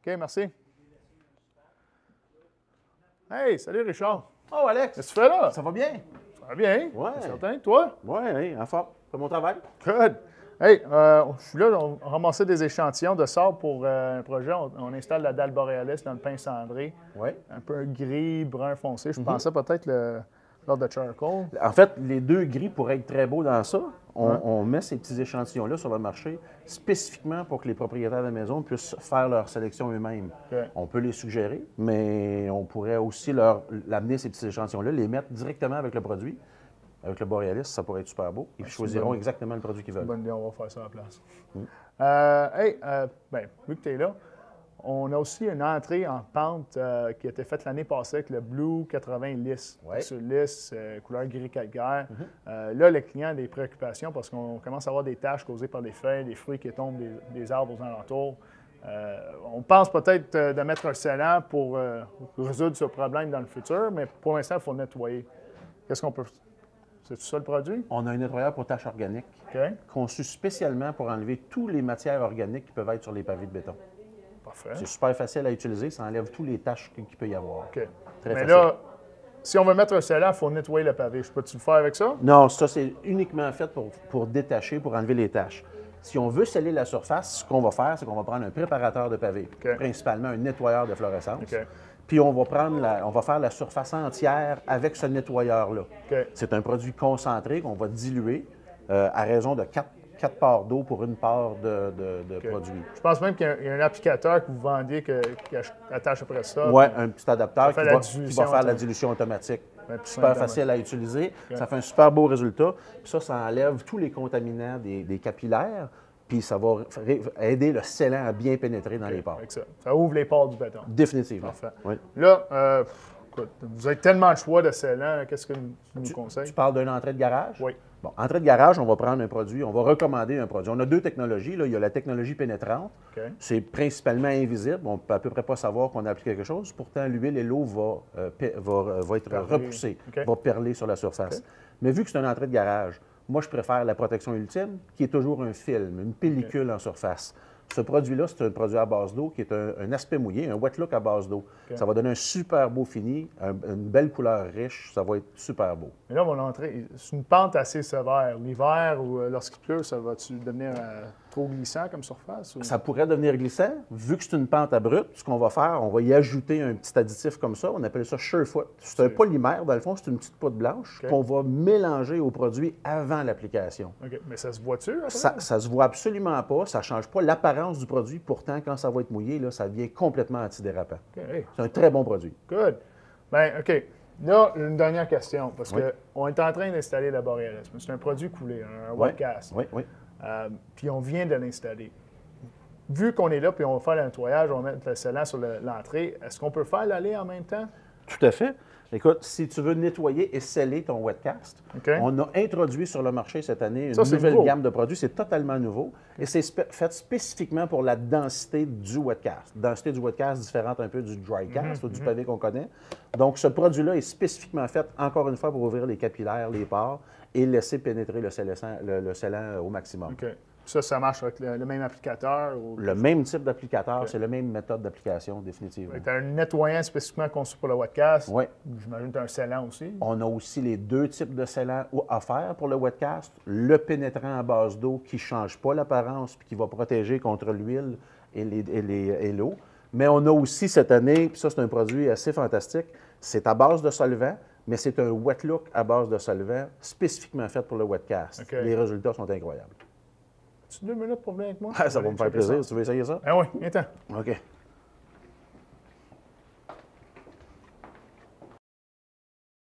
OK, merci. Hey, salut Richard. Oh, Alex! Qu'est-ce que tu fais là? Ça va bien? Ça va bien? Ouais. C'est certain. Toi? Oui, en forme. C'est mon travail. Good. Hey, je suis là, on ramassait des échantillons de sable pour un projet. On installe la dalle boréalis dans le pain cendré. Oui. Un peu gris, brun foncé. Je pensais peut-être l'ordre de charcoal. En fait, les deux gris pourraient être très beaux dans ça. On met ces petits échantillons-là sur le marché spécifiquement pour que les propriétaires de maison puissent faire leur sélection eux-mêmes. OK. On peut les suggérer, mais on pourrait aussi l'amener ces petits échantillons-là, les mettre directement avec le produit. Avec le boréalis, ça pourrait être super beau. Et puis, ils choisiront exactement le produit qu'ils veulent. Bonne idée, on va faire ça à la place. Vu que tu es là, on a aussi une entrée en pente qui a été faite l'année passée avec le Blue 80 lisse. Ouais. Sur lisse, couleur gris calcaire. Là, le client a des préoccupations parce qu'on commence à avoir des taches causées par des feuilles, des fruits qui tombent des arbres aux alentours. On pense peut-être de mettre un scellant pour résoudre ce problème dans le futur, mais pour l'instant, il faut le nettoyer. Qu'est-ce qu'on peut... C'est tout ça le produit? On a un nettoyeur pour taches organiques OK. conçu spécialement pour enlever toutes les matières organiques qui peuvent être sur les pavés de béton. Parfait. C'est super facile à utiliser, ça enlève toutes les taches qu'il peut y avoir. OK. Très Mais facile. là, si on veut mettre un scellant, il faut nettoyer le pavé. Je peux-tu le faire avec ça? Non, ça, c'est uniquement fait pour détacher, pour enlever les taches. Si on veut sceller la surface, ce qu'on va faire, c'est qu'on va prendre un préparateur de pavé, OK. principalement un nettoyeur de fluorescence. OK. Puis on va faire la surface entière avec ce nettoyeur-là. OK. C'est un produit concentré qu'on va diluer à raison de 4 parts d'eau pour une part de produit. Je pense même qu'il y a un applicateur que vous vendiez qui attache après ça. Oui, un petit adaptateur Ça fait qui la va dilution faire la automatique. dilution automatique. Ouais, plus Super simplement. facile à utiliser. Ça fait un super beau résultat. Puis ça enlève tous les contaminants des capillaires. Puis ça va aider le scellant à bien pénétrer dans les pores. Avec ça. Ça ouvre les pores du béton. Définitivement. Parfait. Oui. Là, écoute, vous avez tellement de choix de scellants. Qu'est-ce que tu nous conseilles? Tu parles d'une entrée de garage? Oui. Bon, entrée de garage, on va prendre un produit, on va recommander un produit. On a deux technologies. Là. Il y a la technologie pénétrante. OK. C'est principalement invisible. On ne peut à peu près pas savoir qu'on a appliqué quelque chose. Pourtant, l'huile et l'eau va être repoussée, OK. va perler sur la surface. OK. Mais vu que c'est une entrée de garage, moi, je préfère la protection ultime, qui est toujours un film, une pellicule en surface. Ce produit-là, c'est un produit à base d'eau qui est un aspect mouillé, un wet look à base d'eau. OK. Ça va donner un super beau fini, une belle couleur riche. Ça va être super beau. Mais là, mon entrée, c'est une pente assez sévère. L'hiver ou lorsqu'il pleut, ça va-tu devenir trop glissant comme surface? Ou... Ça pourrait devenir glissant. Vu que c'est une pente abrupte, ce qu'on va faire, on va y ajouter un petit additif comme ça. On appelle ça Surefoot. C'est un polymère, dans le fond, c'est une petite poudre blanche OK. qu'on va mélanger au produit avant l'application. OK. Mais ça se voit-tu? après? Ça se voit absolument pas, ça ne change pas l'apparence du produit. Pourtant, quand ça va être mouillé, là, ça devient complètement antidérapant. OK. Hey, C'est un très bon produit. good. Bien, OK. Là, une dernière question, parce Oui. qu'on est en train d'installer la boréalis. C'est un produit coulé, un Oui, webcast. oui, oui. Puis on vient de l'installer. Vu qu'on est là, puis on va faire le nettoyage, on va mettre le scellant sur l'entrée, est-ce qu'on peut faire l'aller en même temps? Tout à fait. Écoute, si tu veux nettoyer et sceller ton wetcast, OK. on a introduit sur le marché cette année une Ça, c'est nouvelle nouveau. gamme de produits. C'est totalement nouveau. Et c'est fait spécifiquement pour la densité du wetcast. Densité du wetcast différente un peu du drycast ou du pavé qu'on connaît. Donc, ce produit-là est spécifiquement fait, encore une fois, pour ouvrir les capillaires, les pores et laisser pénétrer le scellant au maximum. OK. Ça marche avec le même applicateur? Ou... Le même type d'applicateur, c'est la même méthode d'application, définitivement. Tu as un nettoyant spécifiquement conçu pour le wetcast. Oui. J'imagine que tu as un scellant aussi. On a aussi les deux types de scellants offerts pour le wetcast. Le pénétrant à base d'eau qui ne change pas l'apparence puis qui va protéger contre l'huile et l'eau. Mais on a aussi cette année, puis ça c'est un produit assez fantastique, c'est à base de solvant, mais c'est un wet look à base de solvant spécifiquement fait pour le wetcast. OK. Les résultats sont incroyables. As-tu 2 minutes pour venir avec moi? Ça va me faire plaisir. Tu veux essayer ça? Ah oui, viens-t'en. OK.